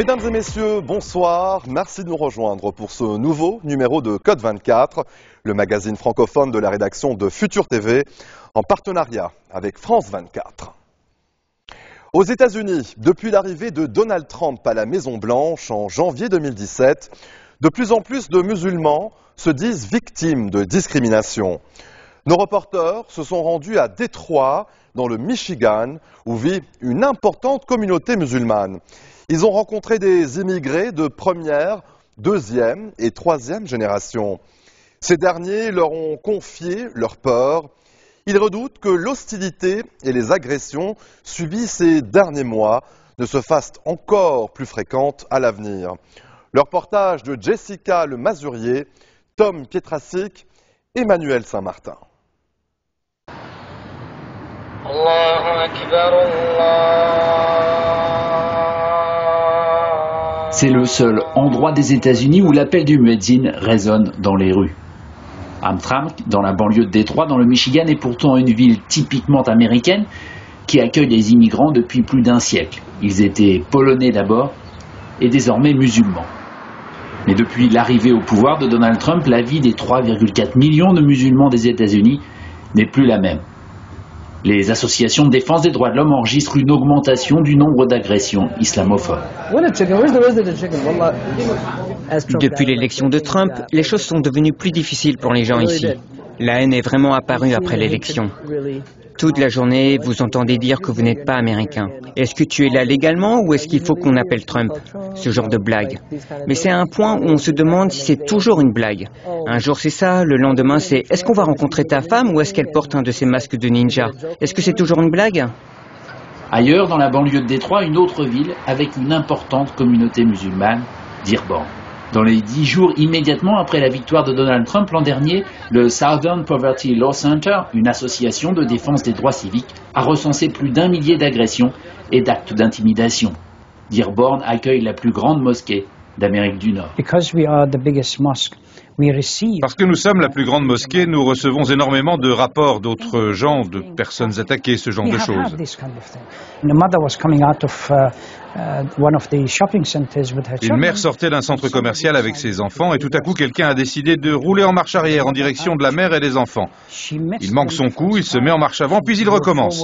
Mesdames et messieurs, bonsoir. Merci de nous rejoindre pour ce nouveau numéro de Code 24, le magazine francophone de la rédaction de Futur TV, en partenariat avec France 24. Aux États-Unis, depuis l'arrivée de Donald Trump à la Maison-Blanche en janvier 2017, de plus en plus de musulmans se disent victimes de discrimination. Nos reporters se sont rendus à Détroit, dans le Michigan, où vit une importante communauté musulmane. Ils ont rencontré des immigrés de première, deuxième et troisième génération. Ces derniers leur ont confié leur peur. Ils redoutent que l'hostilité et les agressions subies ces derniers mois ne se fassent encore plus fréquentes à l'avenir. Le reportage de Jessica Le Masurier, Tom Pietrasik, Emmanuel Saint-Martin. C'est le seul endroit des États-Unis où l'appel du muezzin résonne dans les rues. Hamtramck, dans la banlieue de Détroit, dans le Michigan, est pourtant une ville typiquement américaine qui accueille les immigrants depuis plus d'un siècle. Ils étaient polonais d'abord et désormais musulmans. Mais depuis l'arrivée au pouvoir de Donald Trump, la vie des 3,4 millions de musulmans des États-Unis n'est plus la même. Les associations de défense des droits de l'homme enregistrent une augmentation du nombre d'agressions islamophobes. Depuis l'élection de Trump, les choses sont devenues plus difficiles pour les gens ici. La haine est vraiment apparue après l'élection. Toute la journée, vous entendez dire que vous n'êtes pas américain. Est-ce que tu es là légalement ou est-ce qu'il faut qu'on appelle Trump? Ce genre de blague. Mais c'est un point où on se demande si c'est toujours une blague. Un jour c'est ça, le lendemain c'est est-ce qu'on va rencontrer ta femme ou est-ce qu'elle porte un de ces masques de ninja? Est-ce que c'est toujours une blague? Ailleurs, dans la banlieue de Détroit, une autre ville avec une importante communauté musulmane, Dearborn. Dans les 10 jours immédiatement après la victoire de Donald Trump l'an dernier, le Southern Poverty Law Center, une association de défense des droits civiques, a recensé plus d'1 millier d'agressions et d'actes d'intimidation. Dearborn accueille la plus grande mosquée d'Amérique du Nord. Parce que nous sommes la plus grande mosquée, nous recevons énormément de rapports d'autres gens, de personnes attaquées, ce genre de choses. Une mère sortait d'un centre commercial avec ses enfants et tout à coup quelqu'un a décidé de rouler en marche arrière en direction de la mère et des enfants. Il manque son coup, il se met en marche avant, puis il recommence.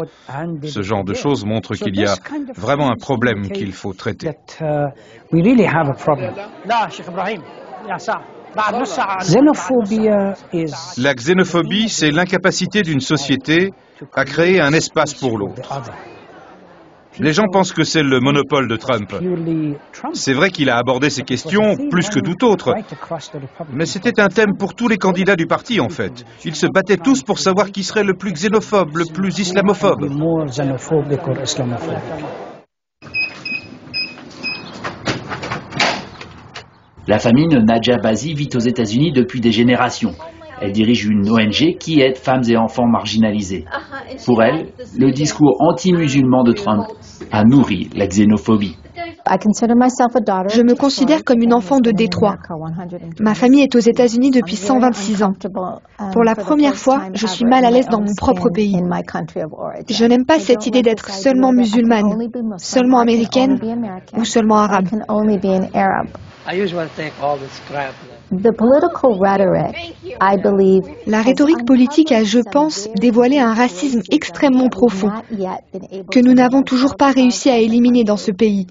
Ce genre de choses montre qu'il y a vraiment un problème qu'il faut traiter. La xénophobie, c'est l'incapacité d'une société à créer un espace pour l'autre. Les gens pensent que c'est le monopole de Trump. C'est vrai qu'il a abordé ces questions plus que tout autre. Mais c'était un thème pour tous les candidats du parti, en fait. Ils se battaient tous pour savoir qui serait le plus xénophobe, le plus islamophobe. La famille Nadja Bazi vit aux États-Unis depuis des générations. Elle dirige une ONG qui aide femmes et enfants marginalisés. Pour elle, le discours anti-musulman de Trump a nourri la xénophobie. Je me considère comme une enfant de Détroit. Ma famille est aux États-Unis depuis 126 ans. Pour la première fois, je suis mal à l'aise dans mon propre pays. Je n'aime pas cette idée d'être seulement musulmane, seulement américaine ou seulement arabe. La rhétorique politique a, je pense, dévoilé un racisme extrêmement profond que nous n'avons toujours pas réussi à éliminer dans ce pays.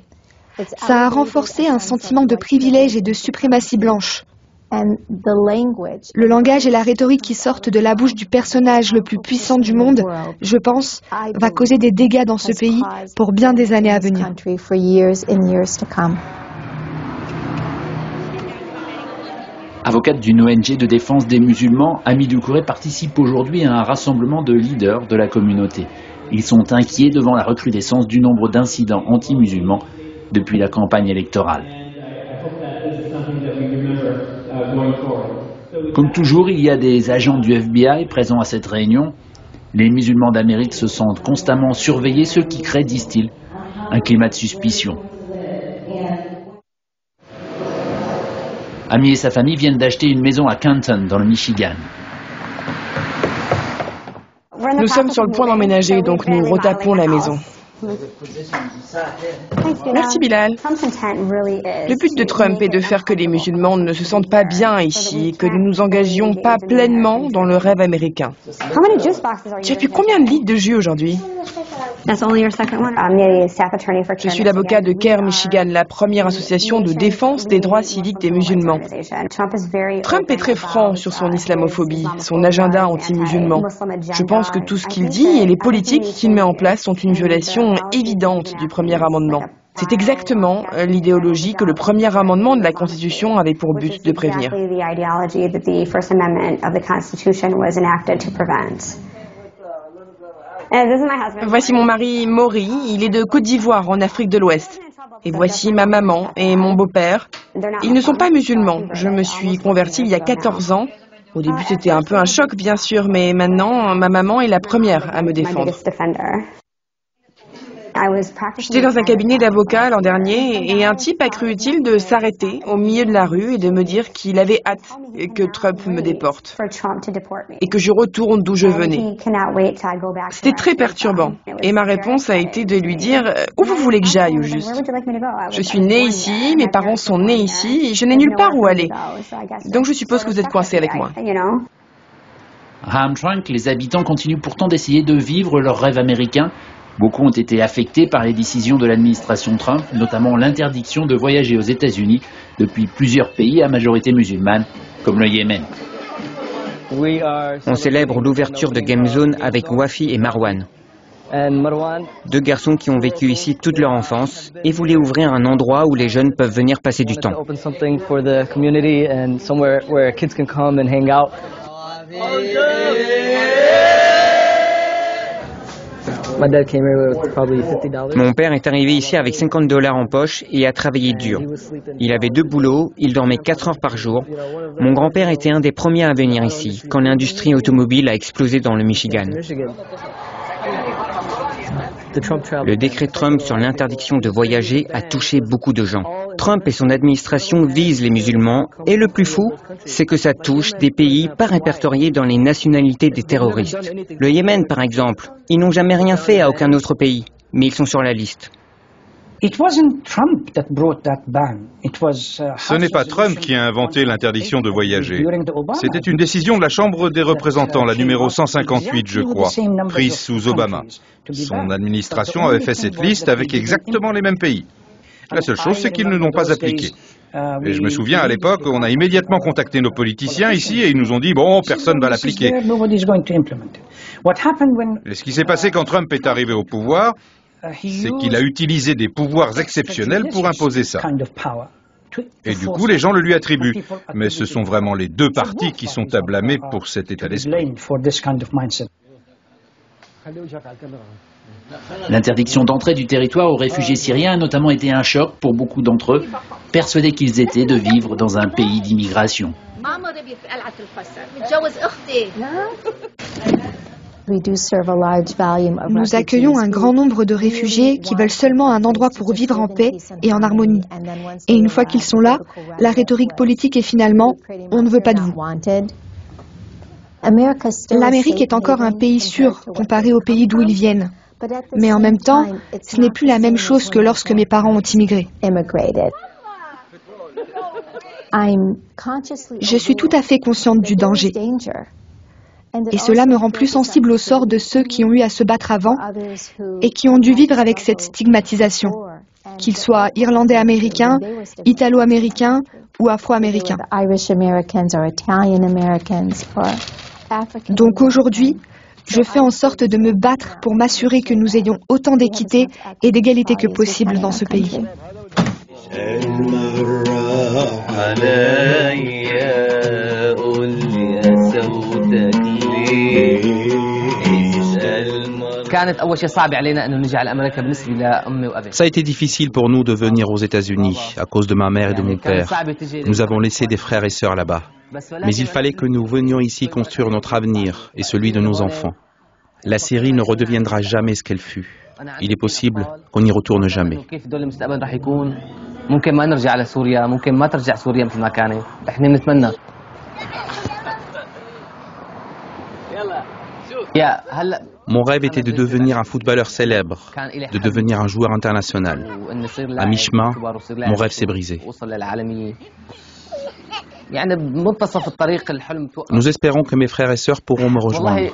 Ça a renforcé un sentiment de privilège et de suprématie blanche. Le langage et la rhétorique qui sortent de la bouche du personnage le plus puissant du monde, je pense, va causer des dégâts dans ce pays pour bien des années à venir. Avocate d'une ONG de défense des musulmans, Ami Doucouré participe aujourd'hui à un rassemblement de leaders de la communauté. Ils sont inquiets devant la recrudescence du nombre d'incidents anti-musulmans depuis la campagne électorale. Comme toujours, il y a des agents du FBI présents à cette réunion. Les musulmans d'Amérique se sentent constamment surveillés, ce qui crée, disent-ils, un climat de suspicion. Ami et sa famille viennent d'acheter une maison à Canton, dans le Michigan. Nous sommes sur le point d'emménager, donc nous retapons la maison. Merci Bilal. Le but de Trump est de faire que les musulmans ne se sentent pas bien ici et que nous nous engagions pas pleinement dans le rêve américain. Tu as pu combien de litres de jus aujourd'hui? Je suis l'avocat de CAIR Michigan, la première association de défense des droits civiques des musulmans. Trump est très franc sur son islamophobie, son agenda anti-musulman. Je pense que tout ce qu'il dit et les politiques qu'il met en place sont une violation évidente du premier amendement. C'est exactement l'idéologie que le premier amendement de la Constitution avait pour but de prévenir. Voici mon mari Maury, il est de Côte d'Ivoire en Afrique de l'Ouest. Et voici ma maman et mon beau-père. Ils ne sont pas musulmans. Je me suis convertie il y a 14 ans. Au début c'était un peu un choc bien sûr, mais maintenant ma maman est la première à me défendre. J'étais dans un cabinet d'avocats l'an dernier et un type a cru utile de s'arrêter au milieu de la rue et de me dire qu'il avait hâte que Trump me déporte et que je retourne d'où je venais. C'était très perturbant et ma réponse a été de lui dire « Où vous voulez que j'aille au juste ? Je suis née ici, mes parents sont nés ici, je n'ai nulle part où aller. Donc je suppose que vous êtes coincé avec moi. » À Hamtramck, les habitants continuent pourtant d'essayer de vivre leur rêve américain. Beaucoup ont été affectés par les décisions de l'administration Trump, notamment l'interdiction de voyager aux États-Unis depuis plusieurs pays à majorité musulmane, comme le Yémen. On célèbre l'ouverture de Game Zone avec Wafi et Marwan. Deux garçons qui ont vécu ici toute leur enfance et voulaient ouvrir un endroit où les jeunes peuvent venir passer du temps. Mon père est arrivé ici avec $50 en poche et a travaillé dur. Il avait 2 boulots, il dormait 4 heures par jour. Mon grand-père était un des premiers à venir ici, quand l'industrie automobile a explosé dans le Michigan. Le décret Trump sur l'interdiction de voyager a touché beaucoup de gens. Trump et son administration visent les musulmans et le plus fou, c'est que ça touche des pays pas répertoriés dans les nationalités des terroristes. Le Yémen, par exemple, ils n'ont jamais rien fait à aucun autre pays, mais ils sont sur la liste. Ce n'est pas Trump qui a inventé l'interdiction de voyager. C'était une décision de la Chambre des représentants, la numéro 158, je crois, prise sous Obama. Son administration avait fait cette liste avec exactement les mêmes pays. La seule chose, c'est qu'ils ne l'ont pas appliquée. Et je me souviens, à l'époque, on a immédiatement contacté nos politiciens ici et ils nous ont dit « Bon, personne ne va l'appliquer ». Et ce qui s'est passé quand Trump est arrivé au pouvoir, c'est qu'il a utilisé des pouvoirs exceptionnels pour imposer ça. Et du coup, les gens le lui attribuent. Mais ce sont vraiment les deux partis qui sont à blâmer pour cet état d'esprit. L'interdiction d'entrée du territoire aux réfugiés syriens a notamment été un choc pour beaucoup d'entre eux, persuadés qu'ils étaient de vivre dans un pays d'immigration. Nous accueillons un grand nombre de réfugiés qui veulent seulement un endroit pour vivre en paix et en harmonie. Et une fois qu'ils sont là, la rhétorique politique est finalement « on ne veut pas de vous ». L'Amérique est encore un pays sûr comparé aux pays d'où ils viennent. Mais en même temps, ce n'est plus la même chose que lorsque mes parents ont immigré. Je suis tout à fait consciente du danger. Et cela me rend plus sensible au sort de ceux qui ont eu à se battre avant et qui ont dû vivre avec cette stigmatisation, qu'ils soient irlandais-américains, italo-américains ou afro-américains. Donc aujourd'hui, je fais en sorte de me battre pour m'assurer que nous ayons autant d'équité et d'égalité que possible dans ce pays. Ça a été difficile pour nous de venir aux États-Unis à cause de ma mère et de mon père. Nous avons laissé des frères et sœurs là-bas. Mais il fallait que nous venions ici construire notre avenir et celui de nos enfants. La Syrie ne redeviendra jamais ce qu'elle fut. Il est possible qu'on n'y retourne jamais. Mon rêve était de devenir un footballeur célèbre, de devenir un joueur international. À mi-chemin, mon rêve s'est brisé. Nous espérons que mes frères et sœurs pourront me rejoindre.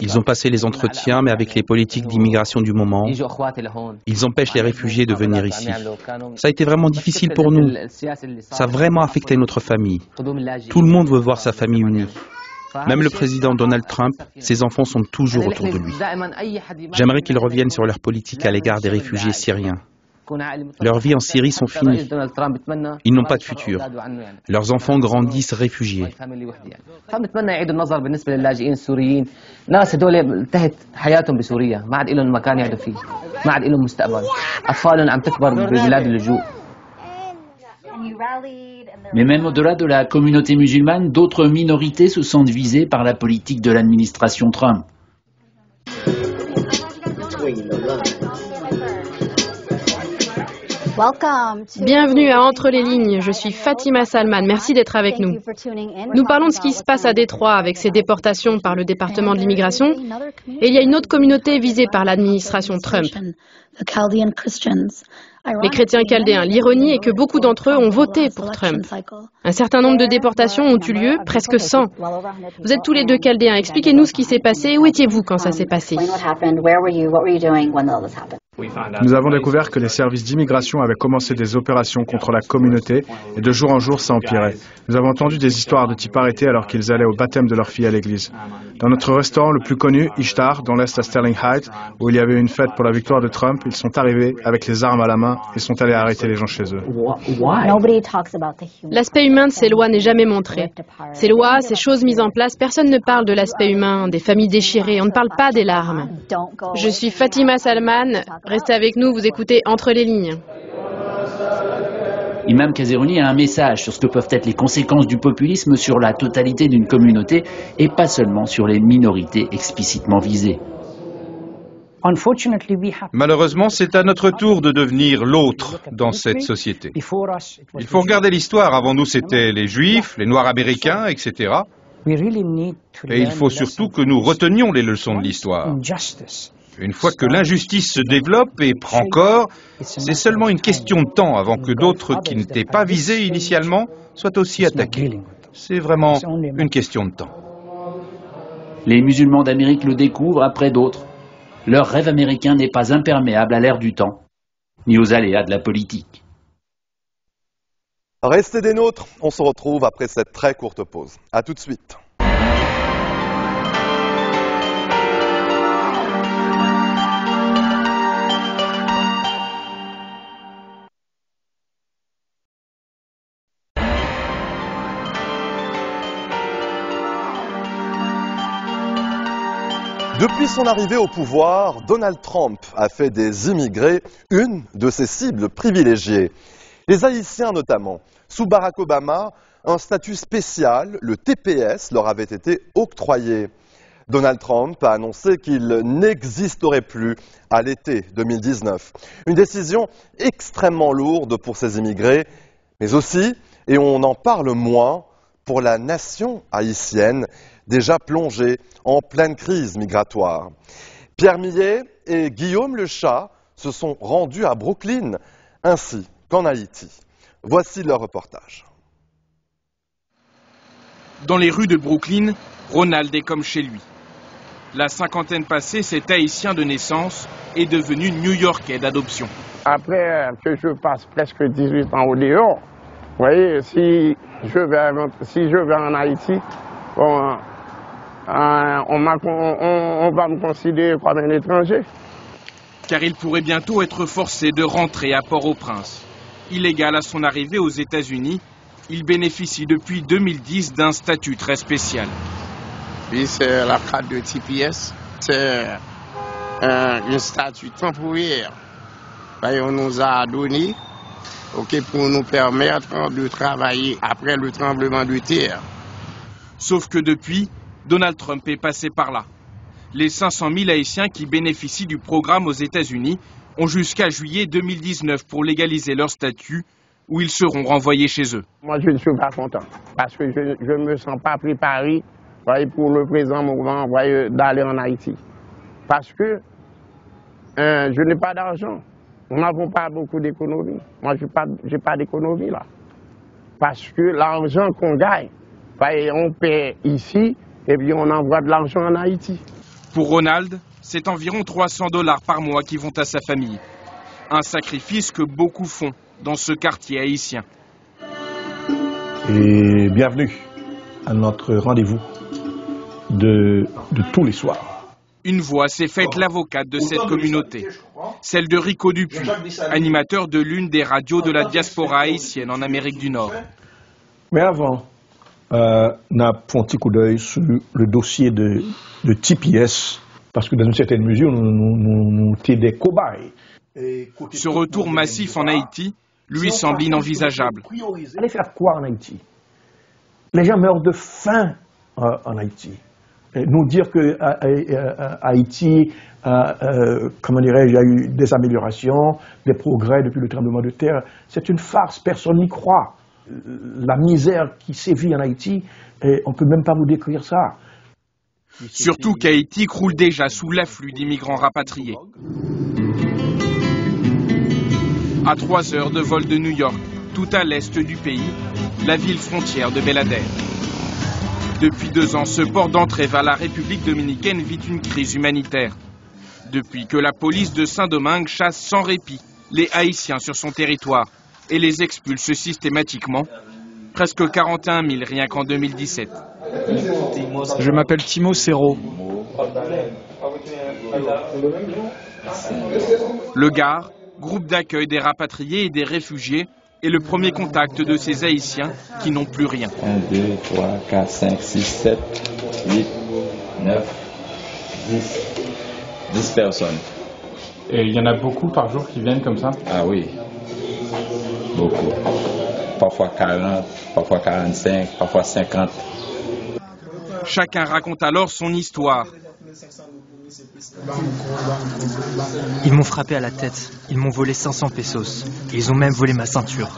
Ils ont passé les entretiens, mais avec les politiques d'immigration du moment, ils empêchent les réfugiés de venir ici. Ça a été vraiment difficile pour nous. Ça a vraiment affecté notre famille. Tout le monde veut voir sa famille unie. Même le président Donald Trump, ses enfants sont toujours autour de lui. J'aimerais qu'ils reviennent sur leur politique à l'égard des réfugiés syriens. Leurs vies en Syrie sont finies. Ils n'ont pas de futur. Leurs enfants grandissent réfugiés. Mais même au-delà de la communauté musulmane, d'autres minorités se sentent visées par la politique de l'administration Trump. Bienvenue à Entre les lignes, je suis Fatima Salman, merci d'être avec nous. Nous parlons de ce qui se passe à Détroit avec ces déportations par le département de l'immigration et il y a une autre communauté visée par l'administration Trump. Les chrétiens chaldéens. L'ironie est que beaucoup d'entre eux ont voté pour Trump. Un certain nombre de déportations ont eu lieu, presque 100. Vous êtes tous les deux chaldéens, expliquez-nous ce qui s'est passé, où étiez-vous quand ça s'est passé ? Nous avons découvert que les services d'immigration avaient commencé des opérations contre la communauté et de jour en jour ça empirait. Nous avons entendu des histoires de types arrêtés alors qu'ils allaient au baptême de leur fille à l'église. Dans notre restaurant le plus connu, Ishtar, dans l'est à Sterling Heights, où il y avait une fête pour la victoire de Trump, ils sont arrivés avec les armes à la main et sont allés arrêter les gens chez eux. L'aspect humain de ces lois n'est jamais montré. Ces lois, ces choses mises en place, personne ne parle de l'aspect humain, des familles déchirées, on ne parle pas des larmes. Je suis Fatima Salman, restez avec nous, vous écoutez Entre les lignes. Imam Kazerouni a un message sur ce que peuvent être les conséquences du populisme sur la totalité d'une communauté et pas seulement sur les minorités explicitement visées. Malheureusement, c'est à notre tour de devenir l'autre dans cette société. Il faut regarder l'histoire. Avant nous, c'était les Juifs, les Noirs américains, etc. Et il faut surtout que nous retenions les leçons de l'histoire. Une fois que l'injustice se développe et prend corps, c'est seulement une question de temps avant que d'autres qui n'étaient pas visés initialement soient aussi attaqués. C'est vraiment une question de temps. Les musulmans d'Amérique le découvrent après d'autres. Leur rêve américain n'est pas imperméable à l'ère du temps, ni aux aléas de la politique. Restez des nôtres, on se retrouve après cette très courte pause. À tout de suite. Depuis son arrivée au pouvoir, Donald Trump a fait des immigrés une de ses cibles privilégiées. Les Haïtiens notamment. Sous Barack Obama, un statut spécial, le TPS, leur avait été octroyé. Donald Trump a annoncé qu'il n'existerait plus à l'été 2019. Une décision extrêmement lourde pour ces immigrés, mais aussi, et on en parle moins, pour la nation haïtienne, déjà plongée en pleine crise migratoire. Pierre Millet et Guillaume Lechat se sont rendus à Brooklyn, ainsi qu'en Haïti. Voici leur reportage. Dans les rues de Brooklyn, Ronald est comme chez lui. La cinquantaine passée, cet Haïtien de naissance est devenu New-Yorkais d'adoption. Après que je passe presque 18 ans au dehors, vous voyez, si je vais en Haïti, bon, on va me considérer comme un étranger. Car il pourrait bientôt être forcé de rentrer à Port-au-Prince. Illégal à son arrivée aux États-Unis, il bénéficie depuis 2010 d'un statut très spécial. Puis c'est la carte de TPS, c'est un statut temporaire qu'on nous a donné pour nous permettre de travailler après le tremblement de terre. Sauf que depuis, Donald Trump est passé par là. Les 500 000 Haïtiens qui bénéficient du programme aux États-Unis ont jusqu'à juillet 2019 pour légaliser leur statut, où ils seront renvoyés chez eux. Moi, je ne suis pas content, parce que je ne me sens pas préparé pour le présent mouvement d'aller en Haïti. Parce que je n'ai pas d'argent. Nous n'avons pas beaucoup d'économie. Moi, je n'ai pas d'économie là. Parce que l'argent qu'on gagne, on paie ici et puis on envoie de l'argent en Haïti. Pour Ronald, c'est environ $300 par mois qui vont à sa famille. Un sacrifice que beaucoup font dans ce quartier haïtien. Et bienvenue à notre rendez-vous de tous les soirs. Une voix s'est faite l'avocate de cette communauté, celle de Rico Dupuis, animateur de l'une des radios de la diaspora haïtienne en Amérique du Nord. Mais avant, on a fait un petit coup d'œil sur le dossier de TPS, parce que dans une certaine mesure, nous étions des cobayes. Ce retour massif en Haïti lui semble inenvisageable. Allez faire quoi en Haïti? Les gens meurent de faim en Haïti. Nous dire que Haïti, comment dirais-je, il y a eu des améliorations, des progrès depuis le tremblement de terre, c'est une farce, personne n'y croit. La misère qui sévit en Haïti, on ne peut même pas vous décrire ça. Surtout qu'Haïti croule déjà sous l'afflux d'immigrants rapatriés. À 3 heures de vol de New York, tout à l'est du pays, la ville frontière de Belader. Depuis 2 ans, ce port d'entrée vers la République dominicaine vit une crise humanitaire. Depuis que la police de Saint-Domingue chasse sans répit les Haïtiens sur son territoire et les expulse systématiquement, presque 41 000 rien qu'en 2017. Je m'appelle Timo Serro. Le GAR, groupe d'accueil des rapatriés et des réfugiés, est le premier contact de ces Haïtiens qui n'ont plus rien. 1, 2, 3, 4, 5, 6, 7, 8, 9, 10 personnes. Et il y en a beaucoup par jour qui viennent comme ça? Ah oui, beaucoup. Parfois 40, parfois 45, parfois 50. Chacun raconte alors son histoire. Ils m'ont frappé à la tête, ils m'ont volé 500 pesos, et ils ont même volé ma ceinture.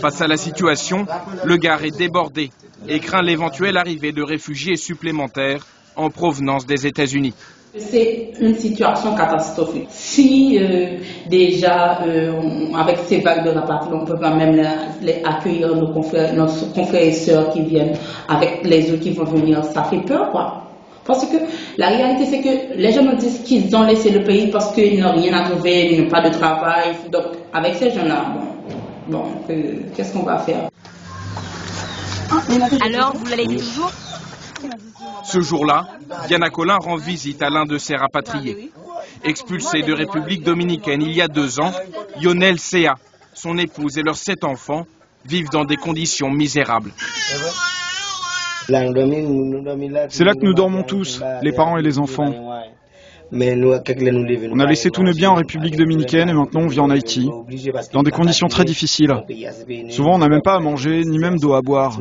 Face à la situation, le GAR est débordé et craint l'éventuelle arrivée de réfugiés supplémentaires en provenance des États-Unis. C'est une situation catastrophique. Si déjà, avec ces vagues de rapatriés, on ne peut pas même les accueillir, nos confrères et sœurs qui viennent, avec les autres qui vont venir, ça fait peur, quoi. Parce que la réalité, c'est que les gens nous disent qu'ils ont laissé le pays parce qu'ils n'ont rien à trouver, ils n'ont pas de travail. Donc, avec ces gens-là, qu'est-ce qu'on va faire? Alors, vous l'allez toujours? Ce jour-là, Diana Colin rend visite à l'un de ses rapatriés. Expulsé de République dominicaine il y a 2 ans, Yonel Sea, son épouse et leurs 7 enfants vivent dans des conditions misérables. C'est là que nous dormons tous, les parents et les enfants. On a laissé tous nos biens en République dominicaine et maintenant on vit en Haïti, dans des conditions très difficiles. Souvent on n'a même pas à manger, ni même d'eau à boire.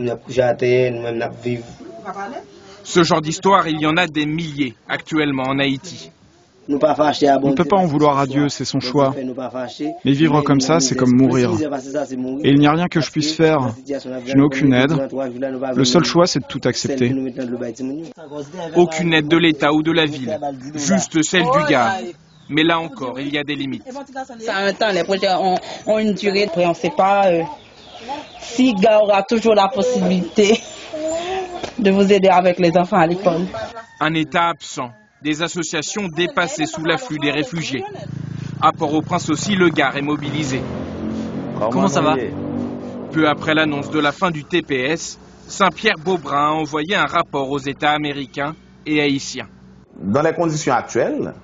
Ce genre d'histoire, il y en a des milliers actuellement en Haïti. On ne peut pas en vouloir à Dieu, c'est son choix. Mais vivre comme ça, c'est comme mourir. Et il n'y a rien que je puisse faire. Je n'ai aucune aide. Le seul choix, c'est de tout accepter. Aucune aide de l'État ou de la ville, juste celle du GAR. Mais là encore, il y a des limites. Ça a un temps, les projets ont une durée. On ne sait pas si GAR aura toujours la possibilité de vous aider avec les enfants à l'école. Un État absent. Des associations dépassées sous l'afflux des réfugiés. À Port-au-Prince aussi, le GAR est mobilisé. Comment ça va? Peu après l'annonce de la fin du TPS, Saint-Pierre-Beaubrun a envoyé un rapport aux États américains et haïtiens. Dans les conditions actuelles,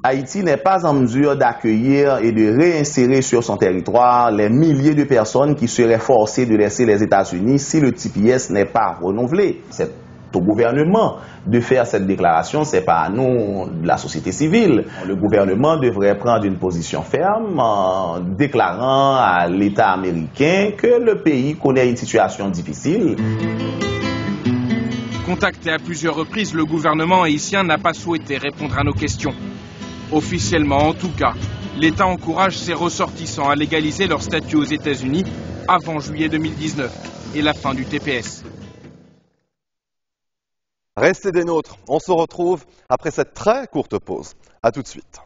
Haïti n'est pas en mesure d'accueillir et de réinsérer sur son territoire les milliers de personnes qui seraient forcées de laisser les États-Unis si le TPS n'est pas renouvelé. C'est au gouvernement de faire cette déclaration, c'est pas à nous, de la société civile. Le gouvernement devrait prendre une position ferme en déclarant à l'État américain que le pays connaît une situation difficile. Contacté à plusieurs reprises, le gouvernement haïtien n'a pas souhaité répondre à nos questions. Officiellement, en tout cas, l'État encourage ses ressortissants à légaliser leur statut aux États-Unis avant juillet 2019 et la fin du TPS. Restez des nôtres, on se retrouve après cette très courte pause. A tout de suite.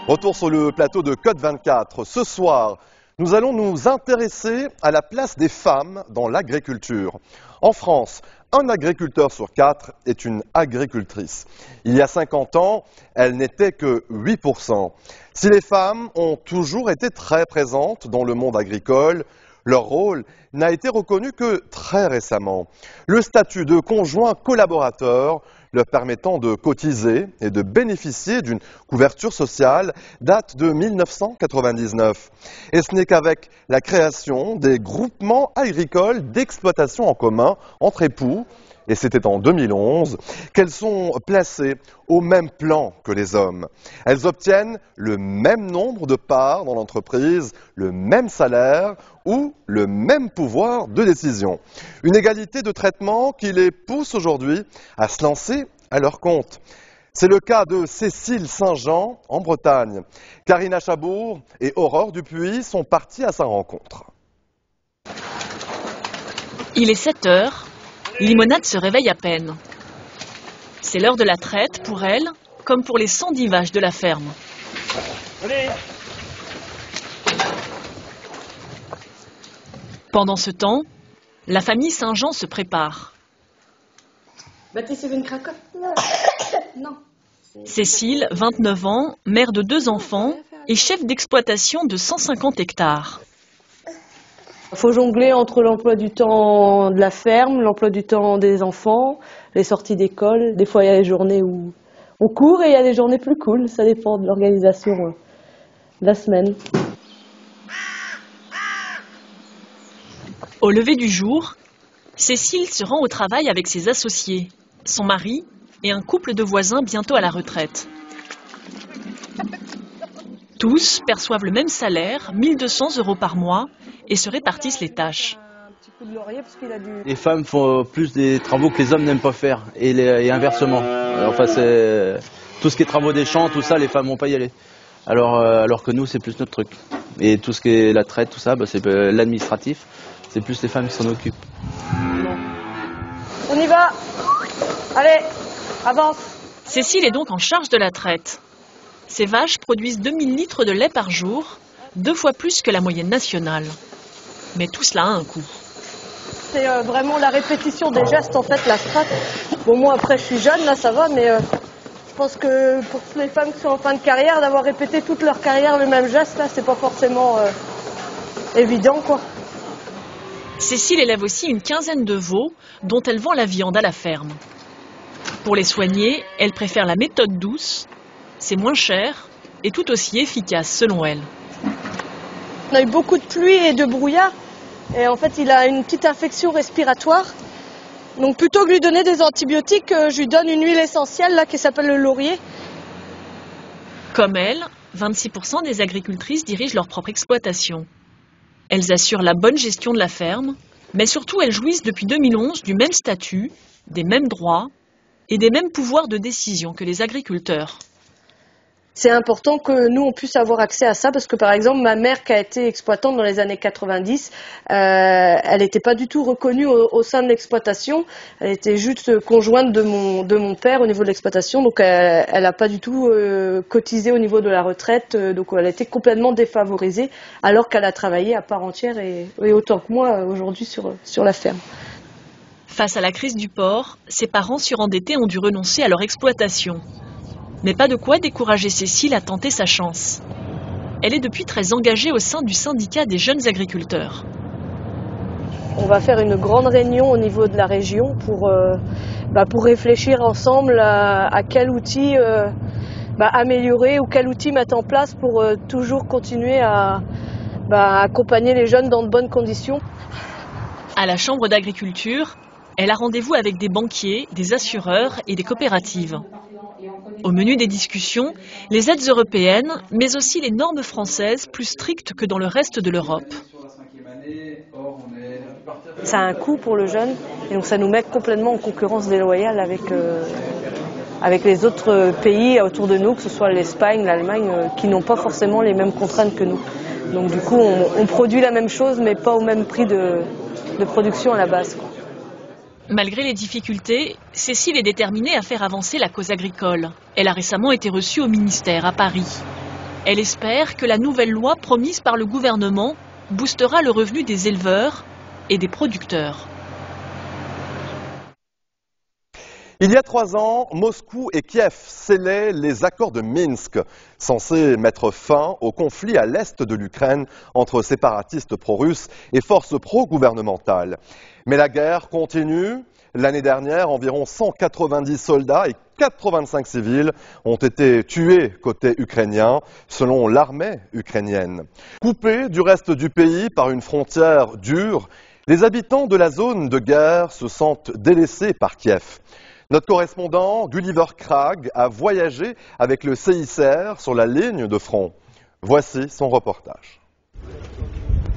Retour sur le plateau de Code 24. Ce soir, nous allons nous intéresser à la place des femmes dans l'agriculture. En France, un agriculteur sur 4 est une agricultrice. Il y a 50 ans, elle n'était que 8%. Si les femmes ont toujours été très présentes dans le monde agricole, leur rôle n'a été reconnu que très récemment. Le statut de conjoint collaborateur leur permettant de cotiser et de bénéficier d'une couverture sociale date de 1999. Et ce n'est qu'avec la création des groupements agricoles d'exploitation en commun entre époux, et c'était en 2011, qu'elles sont placées au même plan que les hommes. Elles obtiennent le même nombre de parts dans l'entreprise, le même salaire ou le même pouvoir de décision. Une égalité de traitement qui les pousse aujourd'hui à se lancer à leur compte. C'est le cas de Cécile Saint-Jean en Bretagne. Karina Chabour et Aurore Dupuis sont parties à sa rencontre. Il est 7 heures. Limonade se réveille à peine. C'est l'heure de la traite pour elle, comme pour les 110 vaches de la ferme. Allez. Pendant ce temps, la famille Saint-Jean se prépare. Non. Cécile, 29 ans, mère de 2 enfants et chef d'exploitation de 150 hectares. Il faut jongler entre l'emploi du temps de la ferme, l'emploi du temps des enfants, les sorties d'école. Des fois, il y a des journées où on court et il y a des journées plus cool. Ça dépend de l'organisation de la semaine. Au lever du jour, Cécile se rend au travail avec ses associés, son mari et un couple de voisins bientôt à la retraite. Tous perçoivent le même salaire, 1 200 € par mois, et se répartissent les tâches. Les femmes font plus des travaux que les hommes n'aiment pas faire, et inversement. Enfin, c'est tout ce qui est travaux des champs, tout ça, les femmes vont pas y aller. Alors que nous, c'est plus notre truc. Et tout ce qui est la traite, tout ça, c'est l'administratif. C'est plus les femmes qui s'en occupent. On y va. Allez, avance. Cécile est donc en charge de la traite. Ces vaches produisent 2000 litres de lait par jour, 2 fois plus que la moyenne nationale. Mais tout cela a un coût. C'est vraiment la répétition des gestes, en fait, la strat. Bon, moi, après, je suis jeune, là, ça va, mais je pense que pour les femmes qui sont en fin de carrière, d'avoir répété toute leur carrière le même geste, là, c'est pas forcément évident, quoi. Cécile élève aussi une quinzaine de veaux dont elle vend la viande à la ferme. Pour les soigner, elle préfère la méthode douce. C'est moins cher et tout aussi efficace selon elle. On a eu beaucoup de pluie et de brouillard et en fait il a une petite infection respiratoire. Donc plutôt que de lui donner des antibiotiques, je lui donne une huile essentielle là, qui s'appelle le laurier. Comme elle, 26% des agricultrices dirigent leur propre exploitation. Elles assurent la bonne gestion de la ferme, mais surtout elles jouissent depuis 2011 du même statut, des mêmes droits et des mêmes pouvoirs de décision que les agriculteurs. C'est important que nous, on puisse avoir accès à ça parce que, par exemple, ma mère qui a été exploitante dans les années 90, elle n'était pas du tout reconnue au sein de l'exploitation. Elle était juste conjointe de mon père au niveau de l'exploitation. Donc, elle n'a pas du tout cotisé au niveau de la retraite. Donc, elle a été complètement défavorisée alors qu'elle a travaillé à part entière et autant que moi aujourd'hui sur la ferme. Face à la crise du porc, ses parents surendettés ont dû renoncer à leur exploitation. Mais pas de quoi décourager Cécile à tenter sa chance. Elle est depuis très engagée au sein du syndicat des jeunes agriculteurs. On va faire une grande réunion au niveau de la région pour réfléchir ensemble à quel outil améliorer ou quel outil mettre en place pour toujours continuer à accompagner les jeunes dans de bonnes conditions. À la Chambre d'agriculture, elle a rendez-vous avec des banquiers, des assureurs et des coopératives. Au menu des discussions, les aides européennes, mais aussi les normes françaises plus strictes que dans le reste de l'Europe. Ça a un coût pour le jeune Et donc ça nous met complètement en concurrence déloyale avec les autres pays autour de nous, que ce soit l'Espagne, l'Allemagne, qui n'ont pas forcément les mêmes contraintes que nous. Donc du coup, on produit la même chose, mais pas au même prix de production à la base, quoi. Malgré les difficultés, Cécile est déterminée à faire avancer la cause agricole. Elle a récemment été reçue au ministère à Paris. Elle espère que la nouvelle loi promise par le gouvernement boostera le revenu des éleveurs et des producteurs. Il y a 3 ans, Moscou et Kiev scellaient les accords de Minsk, censés mettre fin au conflit à l'est de l'Ukraine entre séparatistes pro-russes et forces pro-gouvernementales. Mais la guerre continue. L'année dernière, environ 190 soldats et 85 civils ont été tués côté ukrainien, selon l'armée ukrainienne. Coupés du reste du pays par une frontière dure, les habitants de la zone de guerre se sentent délaissés par Kiev. Notre correspondant, Gulliver Krag, a voyagé avec le CICR sur la ligne de front. Voici son reportage.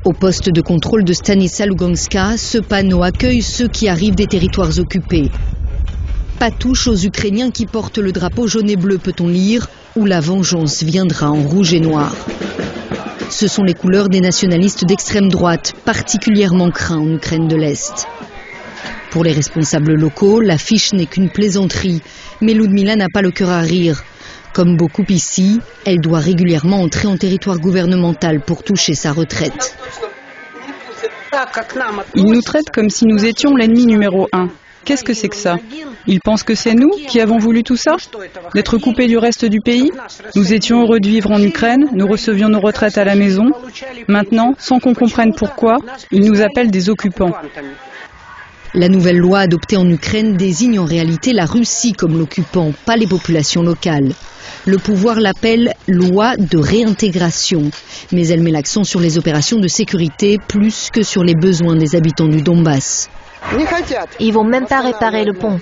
Au poste de contrôle de Stanitsa Luganska, ce panneau accueille ceux qui arrivent des territoires occupés. Pas touche aux Ukrainiens qui portent le drapeau jaune et bleu, peut-on lire, où la vengeance viendra en rouge et noir. Ce sont les couleurs des nationalistes d'extrême droite, particulièrement craints en Ukraine de l'Est. Pour les responsables locaux, l'affiche n'est qu'une plaisanterie, mais Ludmila n'a pas le cœur à rire. Comme beaucoup ici, elle doit régulièrement entrer en territoire gouvernemental pour toucher sa retraite. Ils nous traitent comme si nous étions l'ennemi numéro 1. Qu'est-ce que c'est que ça? Ils pensent que c'est nous qui avons voulu tout ça? D'être coupés du reste du pays? Nous étions heureux de vivre en Ukraine, nous recevions nos retraites à la maison. Maintenant, sans qu'on comprenne pourquoi, ils nous appellent des occupants. La nouvelle loi adoptée en Ukraine désigne en réalité la Russie comme l'occupant, pas les populations locales. Le pouvoir l'appelle loi de réintégration, mais elle met l'accent sur les opérations de sécurité plus que sur les besoins des habitants du Donbass. Ils vont même pas réparer le pont.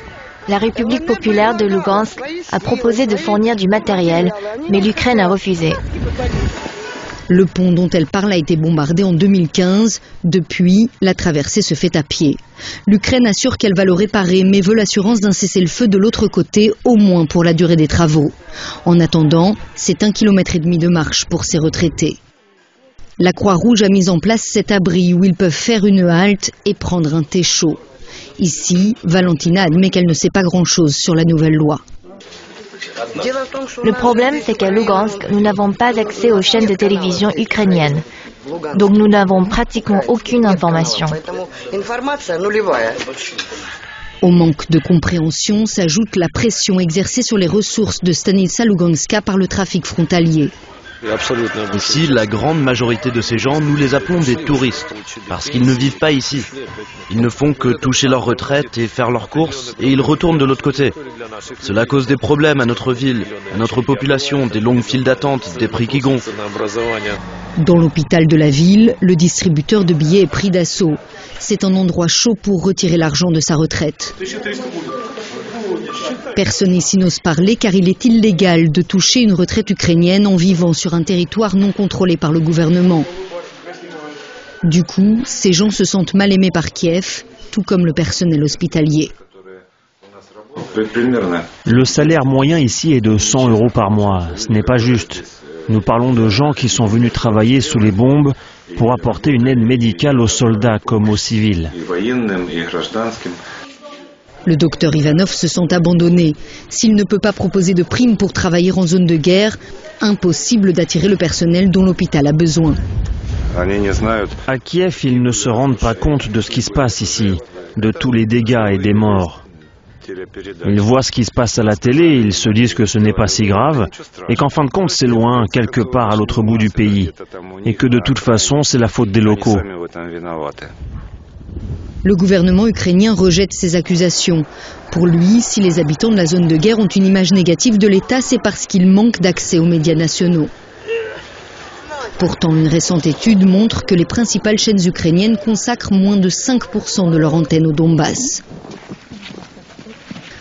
La République populaire de Lugansk a proposé de fournir du matériel, mais l'Ukraine a refusé. Le pont dont elle parle a été bombardé en 2015. Depuis, la traversée se fait à pied. L'Ukraine assure qu'elle va le réparer, mais veut l'assurance d'un cessez-le-feu de l'autre côté, au moins pour la durée des travaux. En attendant, c'est 1,5 km de marche pour ces retraités. La Croix-Rouge a mis en place cet abri où ils peuvent faire une halte et prendre un thé chaud. Ici, Valentina admet qu'elle ne sait pas grand-chose sur la nouvelle loi. Le problème, c'est qu'à Lugansk, nous n'avons pas accès aux chaînes de télévision ukrainiennes. Donc nous n'avons pratiquement aucune information. Au manque de compréhension s'ajoute la pression exercée sur les ressources de Stanitsa Luganska par le trafic frontalier. Ici, la grande majorité de ces gens, nous les appelons des touristes, parce qu'ils ne vivent pas ici. Ils ne font que toucher leur retraite et faire leurs courses, et ils retournent de l'autre côté. Cela cause des problèmes à notre ville, à notre population, des longues files d'attente, des prix qui gonflent. Dans l'hôpital de la ville, le distributeur de billets est pris d'assaut. C'est un endroit chaud pour retirer l'argent de sa retraite. Personne ici n'ose parler car il est illégal de toucher une retraite ukrainienne en vivant sur un territoire non contrôlé par le gouvernement. Du coup, ces gens se sentent mal aimés par Kiev, tout comme le personnel hospitalier. Le salaire moyen ici est de 100 € par mois. Ce n'est pas juste. Nous parlons de gens qui sont venus travailler sous les bombes pour apporter une aide médicale aux soldats comme aux civils. Le docteur Ivanov se sent abandonné. S'il ne peut pas proposer de primes pour travailler en zone de guerre, impossible d'attirer le personnel dont l'hôpital a besoin. À Kiev, ils ne se rendent pas compte de ce qui se passe ici, de tous les dégâts et des morts. Ils voient ce qui se passe à la télé, ils se disent que ce n'est pas si grave, et qu'en fin de compte c'est loin, quelque part à l'autre bout du pays, et que de toute façon c'est la faute des locaux. Le gouvernement ukrainien rejette ces accusations. Pour lui, si les habitants de la zone de guerre ont une image négative de l'État, c'est parce qu'ils manquent d'accès aux médias nationaux. Pourtant, une récente étude montre que les principales chaînes ukrainiennes consacrent moins de 5% de leur antenne au Donbass.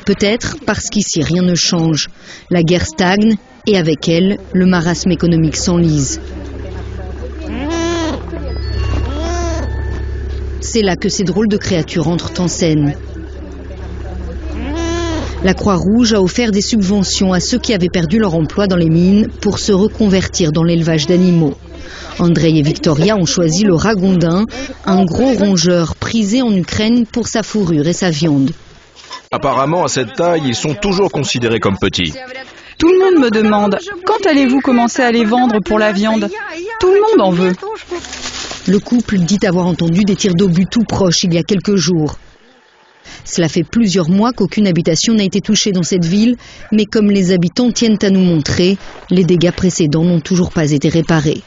Peut-être parce qu'ici rien ne change. La guerre stagne et avec elle, le marasme économique s'enlise. C'est là que ces drôles de créatures entrent en scène. La Croix-Rouge a offert des subventions à ceux qui avaient perdu leur emploi dans les mines pour se reconvertir dans l'élevage d'animaux. Andrei et Victoria ont choisi le ragondin, un gros rongeur prisé en Ukraine pour sa fourrure et sa viande. Apparemment, à cette taille, ils sont toujours considérés comme petits. Tout le monde me demande, quand allez-vous commencer à les vendre pour la viande? Tout le monde en veut. Le couple dit avoir entendu des tirs d'obus tout proches il y a quelques jours. Cela fait plusieurs mois qu'aucune habitation n'a été touchée dans cette ville, mais comme les habitants tiennent à nous montrer, les dégâts précédents n'ont toujours pas été réparés.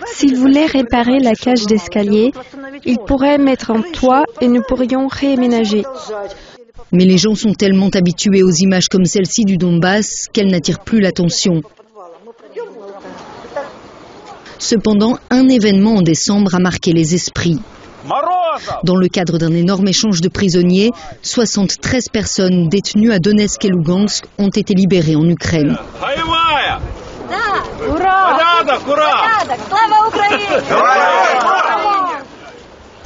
S'ils voulaient réparer la cage d'escalier, ils pourraient mettre un toit et nous pourrions réaménager. Mais les gens sont tellement habitués aux images comme celle-ci du Donbass qu'elles n'attirent plus l'attention. Cependant, un événement en décembre a marqué les esprits. Dans le cadre d'un énorme échange de prisonniers, 73 personnes détenues à Donetsk et Lugansk ont été libérées en Ukraine.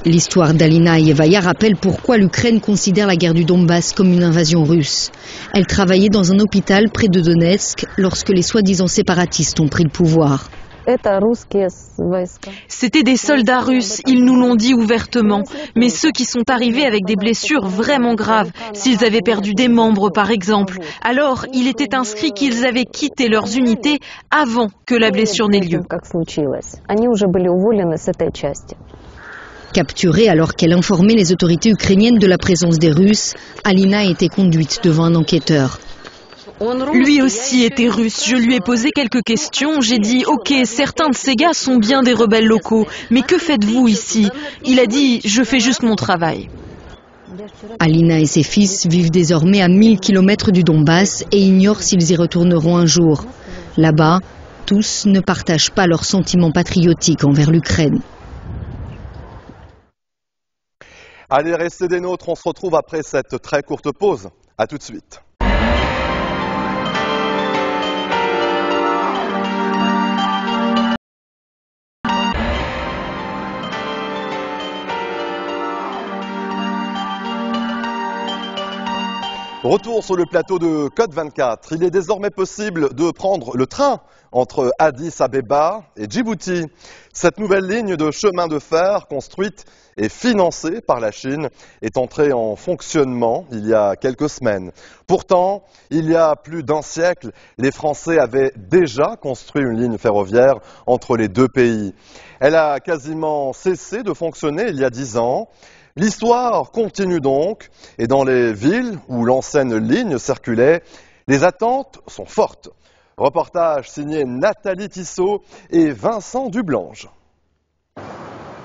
L'histoire d'Alina Yevaya rappelle pourquoi l'Ukraine considère la guerre du Donbass comme une invasion russe. Elle travaillait dans un hôpital près de Donetsk lorsque les soi-disant séparatistes ont pris le pouvoir. C'était des soldats russes, ils nous l'ont dit ouvertement. Mais ceux qui sont arrivés avec des blessures vraiment graves, s'ils avaient perdu des membres par exemple, alors il était inscrit qu'ils avaient quitté leurs unités avant que la blessure n'ait lieu. Capturée alors qu'elle informait les autorités ukrainiennes de la présence des Russes, Alina a été conduite devant un enquêteur. Lui aussi était russe. Je lui ai posé quelques questions. J'ai dit, ok, certains de ces gars sont bien des rebelles locaux, mais que faites-vous ici? Il a dit, je fais juste mon travail. Alina et ses fils vivent désormais à 1000 km du Donbass et ignorent s'ils y retourneront un jour. Là-bas, tous ne partagent pas leurs sentiments patriotiques envers l'Ukraine. Allez, restez des nôtres, on se retrouve après cette très courte pause. A tout de suite. Retour sur le plateau de Code 24. Il est désormais possible de prendre le train entre Addis Abeba et Djibouti. Cette nouvelle ligne de chemin de fer construite et financée par la Chine est entrée en fonctionnement il y a quelques semaines. Pourtant, il y a plus d'un siècle, les Français avaient déjà construit une ligne ferroviaire entre les deux pays. Elle a quasiment cessé de fonctionner il y a 10 ans. L'histoire continue donc, et dans les villes où l'ancienne ligne circulait, les attentes sont fortes. Reportage signé Nathalie Tissot et Vincent Dublange.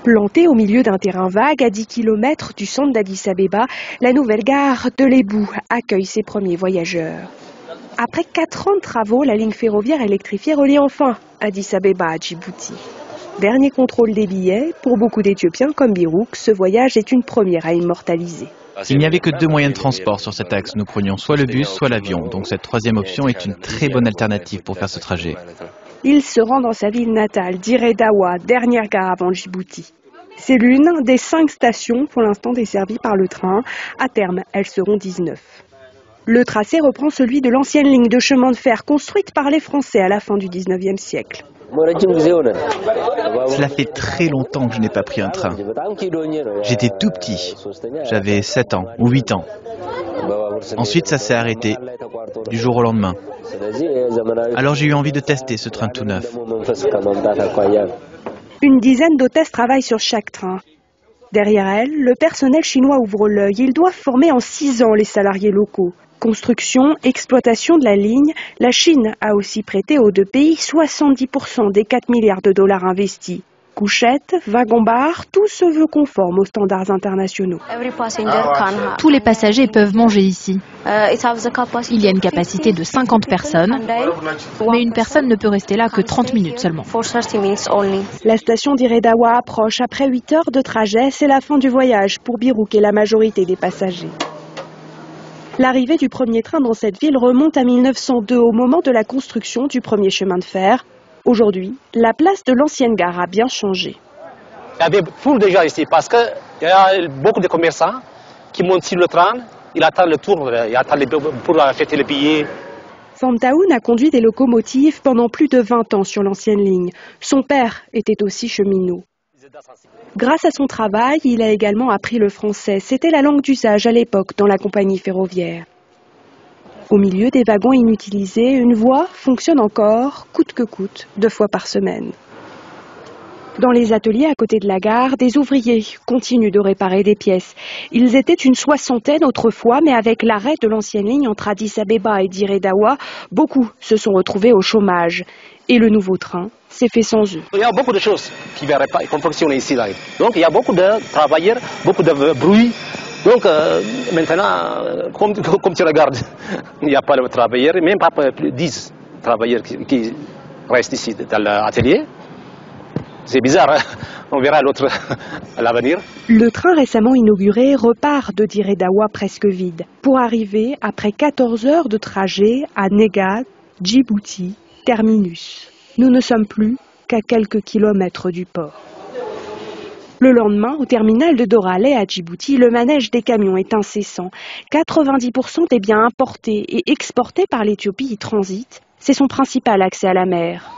Plantée au milieu d'un terrain vague à 10 km du centre d'Addis Abeba, la nouvelle gare de l'Ébou accueille ses premiers voyageurs. Après 4 ans de travaux, la ligne ferroviaire électrifiée relie enfin Addis Abeba à Djibouti. Dernier contrôle des billets, pour beaucoup d'Éthiopiens comme Birouk, ce voyage est une première à immortaliser. Il n'y avait que 2 moyens de transport sur cet axe. Nous prenions soit le bus, soit l'avion. Donc cette troisième option est une très bonne alternative pour faire ce trajet. Il se rend dans sa ville natale, Dire Dawa, dernière gare avant Djibouti. C'est l'une des 5 stations pour l'instant desservies par le train. À terme, elles seront 19. Le tracé reprend celui de l'ancienne ligne de chemin de fer construite par les Français à la fin du 19e siècle. Cela fait très longtemps que je n'ai pas pris un train. J'étais tout petit. J'avais 7 ans ou 8 ans. Ensuite, ça s'est arrêté du jour au lendemain. Alors j'ai eu envie de tester ce train tout neuf. Une dizaine d'hôtesses travaillent sur chaque train. Derrière elles, le personnel chinois ouvre l'œil. Ils doivent former en 6 ans les salariés locaux. Construction, exploitation de la ligne, la Chine a aussi prêté aux deux pays 70% des 4 milliards de dollars investis. Couchettes, wagons-bars, tout se veut conforme aux standards internationaux. Tous les passagers peuvent manger ici. Il y a une capacité de 50 personnes, mais une personne ne peut rester là que 30 minutes seulement. La station d'Ire Dawa approche. Après 8 heures de trajet, c'est la fin du voyage pour Birouk et la majorité des passagers. L'arrivée du premier train dans cette ville remonte à 1902, au moment de la construction du premier chemin de fer. Aujourd'hui, la place de l'ancienne gare a bien changé. Il y avait foule de gens ici parce qu'il y a beaucoup de commerçants qui montent sur le train, ils attendent le tour, ils attendent pour acheter les billets. Fantaoun a conduit des locomotives pendant plus de 20 ans sur l'ancienne ligne. Son père était aussi cheminot. Grâce à son travail, il a également appris le français. C'était la langue d'usage à l'époque dans la compagnie ferroviaire. Au milieu des wagons inutilisés, une voie fonctionne encore, coûte que coûte, 2 fois par semaine. Dans les ateliers à côté de la gare, des ouvriers continuent de réparer des pièces. Ils étaient une 60aine autrefois, mais avec l'arrêt de l'ancienne ligne entre Addis Abeba et Dire Dawa, beaucoup se sont retrouvés au chômage. Et le nouveau train s'est fait sans eux. Il y a beaucoup de choses qui vont fonctionner ici. Là. Donc il y a beaucoup de travailleurs, beaucoup de bruit. Donc maintenant, comme tu regardes, il n'y a pas de travailleurs, même pas 10 travailleurs qui restent ici dans l'atelier. C'est bizarre, hein? On verra l'autre à l'avenir. Le train récemment inauguré repart de Dire Dawa presque vide pour arriver après 14 heures de trajet à Negat, Djibouti, terminus. Nous ne sommes plus qu'à quelques kilomètres du port. Le lendemain, au terminal de Doraleh à Djibouti, le manège des camions est incessant. 90% des biens importés et exportés par l'Éthiopie y transitent. C'est son principal accès à la mer.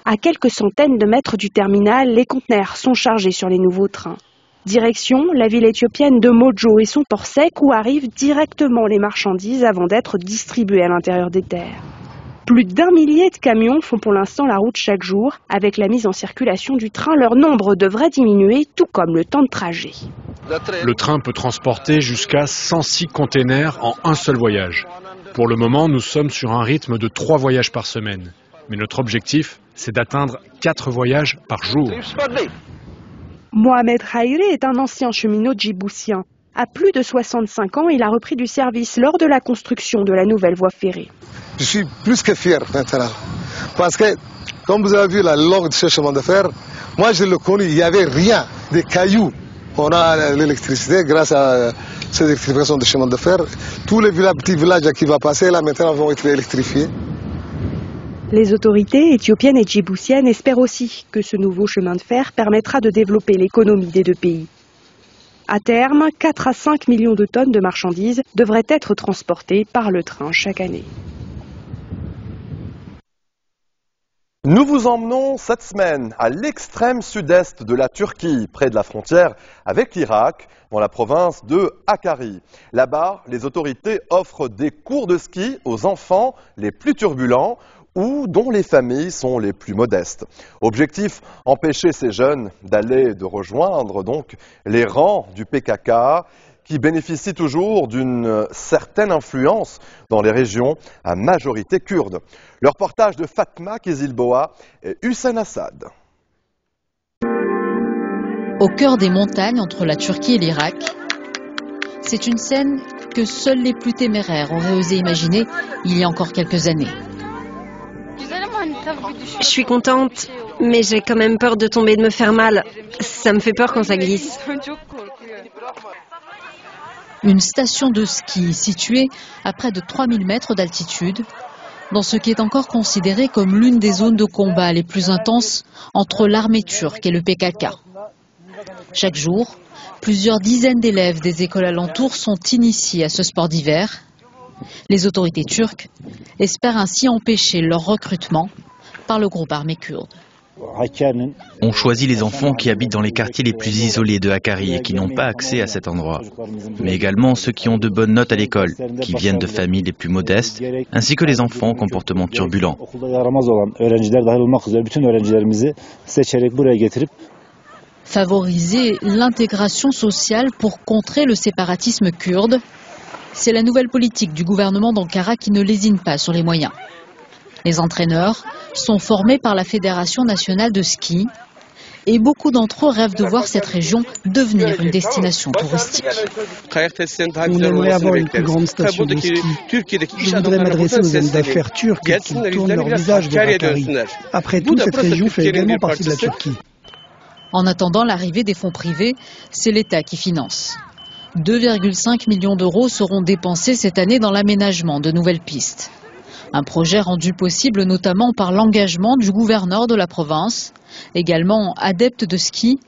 À quelques centaines de mètres du terminal, les conteneurs sont chargés sur les nouveaux trains. Direction la ville éthiopienne de Mojo et son port sec où arrivent directement les marchandises avant d'être distribuées à l'intérieur des terres. Plus d'1 millier de camions font pour l'instant la route chaque jour. Avec la mise en circulation du train, leur nombre devrait diminuer, tout comme le temps de trajet. Le train peut transporter jusqu'à 106 containers en un seul voyage. Pour le moment, nous sommes sur un rythme de 3 voyages par semaine. Mais notre objectif, c'est d'atteindre 4 voyages par jour. Mohamed Haïré est un ancien cheminot djiboutien. À plus de 65 ans, il a repris du service lors de la construction de la nouvelle voie ferrée. Je suis plus que fier maintenant. Parce que, comme vous avez vu la longue de ce chemin de fer, moi je l'ai connu, il n'y avait rien, des cailloux. On a l'électricité grâce à cette électrification de chemin de fer. Tous les petits villages qui vont passer là maintenant vont être électrifiés. Les autorités éthiopiennes et djiboutiennes espèrent aussi que ce nouveau chemin de fer permettra de développer l'économie des deux pays. À terme, 4 à 5 millions de tonnes de marchandises devraient être transportées par le train chaque année. Nous vous emmenons cette semaine à l'extrême sud-est de la Turquie, près de la frontière avec l'Irak, dans la province de Hakkari. Là-bas, les autorités offrent des cours de ski aux enfants les plus turbulents ou dont les familles sont les plus modestes. Objectif, empêcher ces jeunes d'aller et de rejoindre donc les rangs du PKK qui bénéficient toujours d'une certaine influence dans les régions à majorité kurde. Le reportage de Fatma Kizilboa et Hussein Assad. Au cœur des montagnes entre la Turquie et l'Irak, c'est une scène que seuls les plus téméraires auraient osé imaginer il y a encore quelques années. Je suis contente, mais j'ai quand même peur de tomber et de me faire mal. Ça me fait peur quand ça glisse. Une station de ski située à près de 3000 mètres d'altitude, dans ce qui est encore considéré comme l'une des zones de combat les plus intenses entre l'armée turque et le PKK. Chaque jour, plusieurs dizaines d'élèves des écoles alentours sont initiés à ce sport d'hiver. Les autorités turques espèrent ainsi empêcher leur recrutement par le groupe armé kurde. On choisit les enfants qui habitent dans les quartiers les plus isolés de Hakkari et qui n'ont pas accès à cet endroit, mais également ceux qui ont de bonnes notes à l'école, qui viennent de familles les plus modestes, ainsi que les enfants au comportement turbulent. Favoriser l'intégration sociale pour contrer le séparatisme kurde, c'est la nouvelle politique du gouvernement d'Ankara qui ne lésine pas sur les moyens. Les entraîneurs sont formés par la Fédération nationale de ski et beaucoup d'entre eux rêvent de voir cette région devenir une destination touristique. On aimerait avoir une plus grande station de ski. Je voudrais m'adresser aux hommes d'affaires turcs qui tournent leur visage vers Hakkari. Après tout, cette région fait également partie de la Turquie. En attendant l'arrivée des fonds privés, c'est l'État qui finance. 2,5 millions d'euros seront dépensés cette année dans l'aménagement de nouvelles pistes. Un projet rendu possible notamment par l'engagement du gouverneur de la province, également adepte de ski,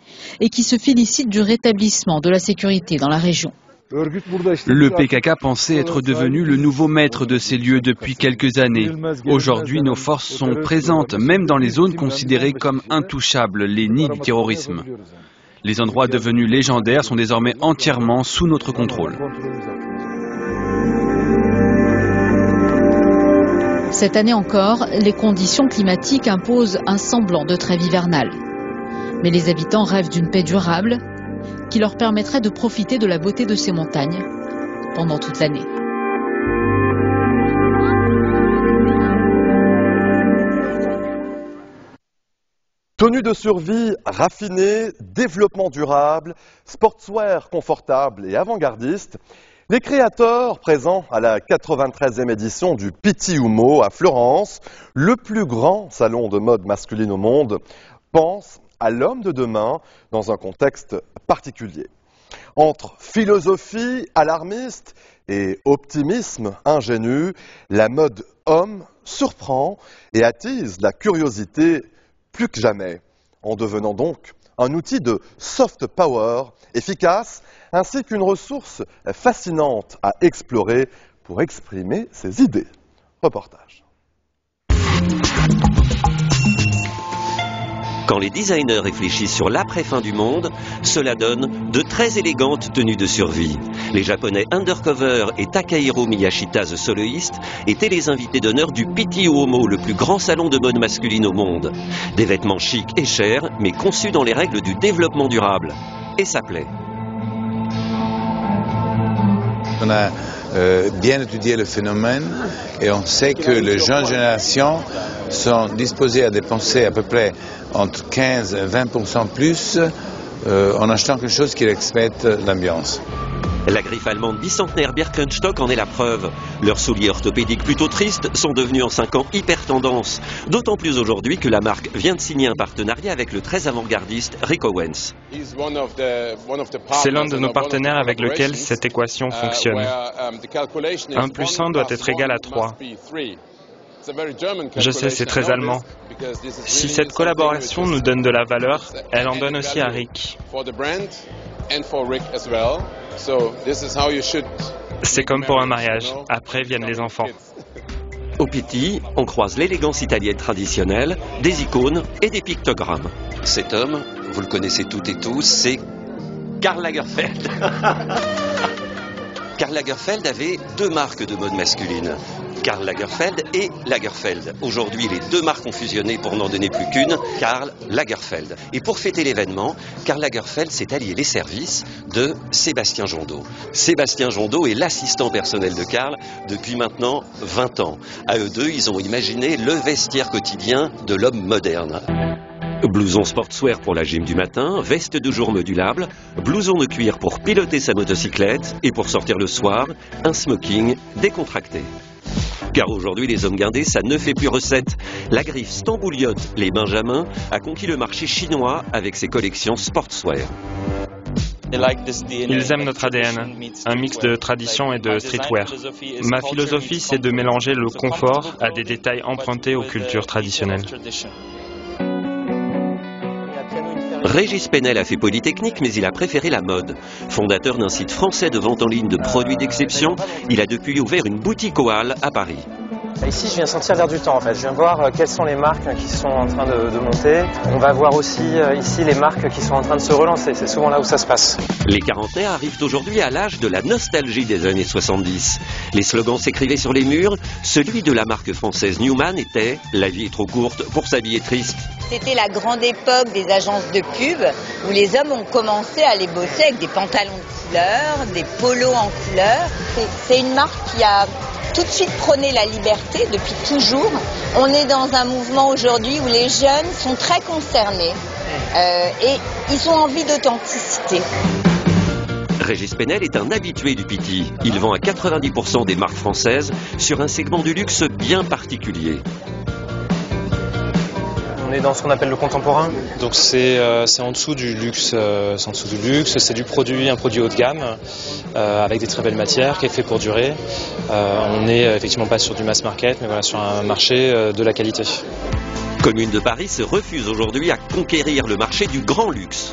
et qui se félicite du rétablissement de la sécurité dans la région. Le PKK pensait être devenu le nouveau maître de ces lieux depuis quelques années. Aujourd'hui, nos forces sont présentes, même dans les zones considérées comme intouchables, les nids du terrorisme. Les endroits devenus légendaires sont désormais entièrement sous notre contrôle. Cette année encore, les conditions climatiques imposent un semblant de trêve hivernale. Mais les habitants rêvent d'une paix durable qui leur permettrait de profiter de la beauté de ces montagnes pendant toute l'année. Tenue de survie raffinée, développement durable, sportswear confortable et avant-gardiste, les créateurs présents à la 93e édition du Pitti Uomo à Florence, le plus grand salon de mode masculine au monde, pensent à l'homme de demain dans un contexte particulier. Entre philosophie alarmiste et optimisme ingénu, la mode homme surprend et attise la curiosité plus que jamais, en devenant donc un outil de soft power efficace, ainsi qu'une ressource fascinante à explorer pour exprimer ses idées. Reportage. Quand les designers réfléchissent sur l'après-fin du monde, cela donne de très élégantes tenues de survie. Les japonais Undercover et Takahiro Miyashita The Soloist étaient les invités d'honneur du Pitti Uomo, le plus grand salon de mode masculine au monde. Des vêtements chics et chers, mais conçus dans les règles du développement durable. Et ça plaît. On a bien étudié le phénomène et on sait que les jeunes générations sont disposées à dépenser à peu près entre 15 et 20% plus en achetant quelque chose qui respecte l'ambiance. La griffe allemande bicentenaire Birkenstock en est la preuve. Leurs souliers orthopédiques plutôt tristes sont devenus en 5 ans hyper tendance. D'autant plus aujourd'hui que la marque vient de signer un partenariat avec le très avant-gardiste Rick Owens. C'est l'un de nos partenaires avec lequel cette équation fonctionne. 1 plus 1 doit être égal à 3. Je sais, c'est très allemand. Si cette collaboration nous donne de la valeur, elle en donne aussi à Rick. C'est comme pour un mariage, après viennent les enfants. Au Pitti, on croise l'élégance italienne traditionnelle, des icônes et des pictogrammes. Cet homme, vous le connaissez toutes et tous, c'est Karl Lagerfeld. Karl Lagerfeld avait 2 marques de mode masculine. Karl Lagerfeld et Lagerfeld. Aujourd'hui, les 2 marques ont fusionné pour n'en donner plus qu'une, Karl Lagerfeld. Et pour fêter l'événement, Karl Lagerfeld s'est allié les services de Sébastien Jondot. Sébastien Jondot est l'assistant personnel de Karl depuis maintenant 20 ans. À eux deux, ils ont imaginé le vestiaire quotidien de l'homme moderne. Blouson sportswear pour la gym du matin, veste de jour modulable, blouson de cuir pour piloter sa motocyclette et pour sortir le soir, un smoking décontracté. Car aujourd'hui, les hommes guindés, ça ne fait plus recette. La griffe Stambouliote, les Benjamins, a conquis le marché chinois avec ses collections sportswear. Ils aiment notre ADN, un mix de tradition et de streetwear. Ma philosophie, c'est de mélanger le confort à des détails empruntés aux cultures traditionnelles. Régis Penel a fait Polytechnique, mais il a préféré la mode. Fondateur d'un site français de vente en ligne de produits d'exception, il a depuis ouvert une boutique aux Halles à Paris. Ici, je viens sentir l'air du temps en fait. Je viens voir quelles sont les marques qui sont en train de monter. On va voir aussi ici les marques qui sont en train de se relancer. C'est souvent là où ça se passe. Les quarantenaires arrivent aujourd'hui à l'âge de la nostalgie des années 70. Les slogans s'écrivaient sur les murs. Celui de la marque française Newman était « La vie est trop courte pour s'habiller triste ». C'était la grande époque des agences de pub où les hommes ont commencé à aller bosser avec des pantalons de couleur, des polos en couleur. C'est une marque qui a tout de suite prôné la liberté depuis toujours. On est dans un mouvement aujourd'hui où les jeunes sont très concernés et ils ont envie d'authenticité. Régis Penel est un habitué du Pitti. Il vend à 90% des marques françaises sur un segment du luxe bien particulier. On est dans ce qu'on appelle le contemporain. Donc c'est en dessous du luxe, c'est du produit, un produit haut de gamme avec des très belles matières qui est fait pour durer. On n'est effectivement pas sur du mass market, mais voilà, sur un marché de la qualité. Commune de Paris se refuse aujourd'hui à conquérir le marché du grand luxe.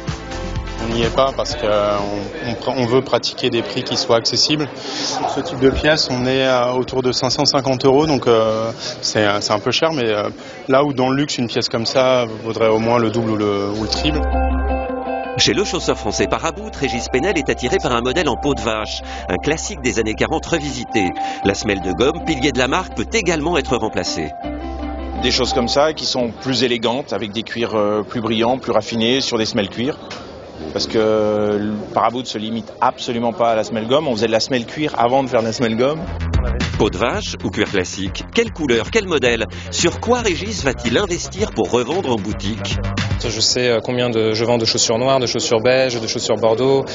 On n'y est pas parce qu'on veut pratiquer des prix qui soient accessibles. Pour ce type de pièce, on est autour de 550 €, donc c'est un peu cher, mais là où dans le luxe, une pièce comme ça vaudrait au moins le double ou le triple. Chez le chausseur français Parabout, Régis Pénel est attiré par un modèle en peau de vache, un classique des années 40 revisité. La semelle de gomme, pilier de la marque, peut également être remplacée. Des choses comme ça qui sont plus élégantes, avec des cuirs plus brillants, plus raffinés, sur des semelles cuir. Parce que Parabout ne se limite absolument pas à la semelle gomme. On faisait de la semelle cuir avant de faire de la semelle gomme. Peau de vache ou cuir classique? Quelle couleur? Quel modèle? Sur quoi Régis va-t-il investir pour revendre en boutique? Je sais combien je vends de chaussures noires, de chaussures beige, de chaussures bordeaux.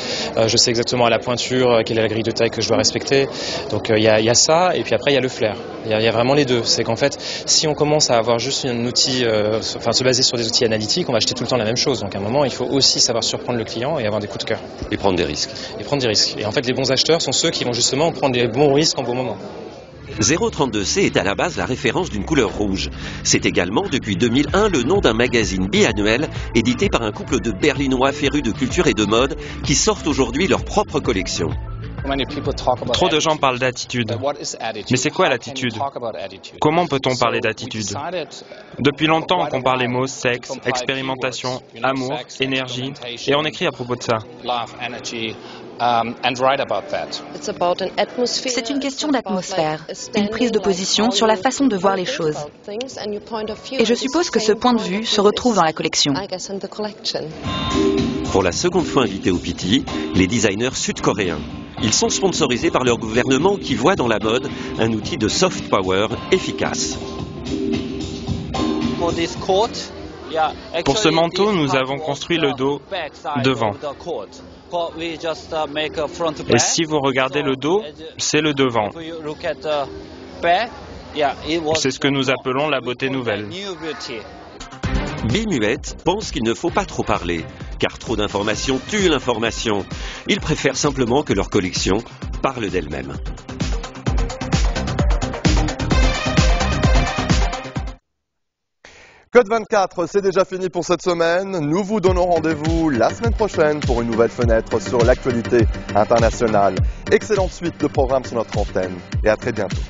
Je sais exactement à la pointure quelle est la grille de taille que je dois respecter. Donc il y a ça, et puis après il y a le flair. Il y a vraiment les deux. C'est qu'en fait, si on commence à avoir juste un outil, se baser sur des outils analytiques, on va acheter tout le temps la même chose. Donc à un moment, il faut aussi savoir surprendre le client et avoir des coups de cœur. Et prendre des risques. Et en fait, les bons acheteurs sont ceux qui vont justement prendre des bons risques en bon moment. 032C est à la base la référence d'une couleur rouge. C'est également, depuis 2001, le nom d'un magazine biannuel édité par un couple de Berlinois férus de culture et de mode qui sortent aujourd'hui leur propre collection. Trop de gens parlent d'attitude. Mais c'est quoi l'attitude? Comment peut-on parler d'attitude? Depuis longtemps qu'on parle les mots sexe, expérimentation, amour, énergie, et on écrit à propos de ça. C'est une question d'atmosphère, une prise de position sur la façon de voir les choses. Et je suppose que ce point de vue se retrouve dans la collection. Pour la seconde fois invités au Pitti, les designers sud-coréens. Ils sont sponsorisés par leur gouvernement qui voit dans la mode un outil de soft power efficace. Pour ce manteau, nous avons construit le dos devant. Et si vous regardez le dos, c'est le devant. C'est ce que nous appelons la beauté nouvelle. Bimuette pense qu'il ne faut pas trop parler, car trop d'informations tue l'information. Ils préfèrent simplement que leur collection parle d'elle-même. Code 24, c'est déjà fini pour cette semaine. Nous vous donnons rendez-vous la semaine prochaine pour une nouvelle fenêtre sur l'actualité internationale. Excellente suite de programmes sur notre antenne et à très bientôt.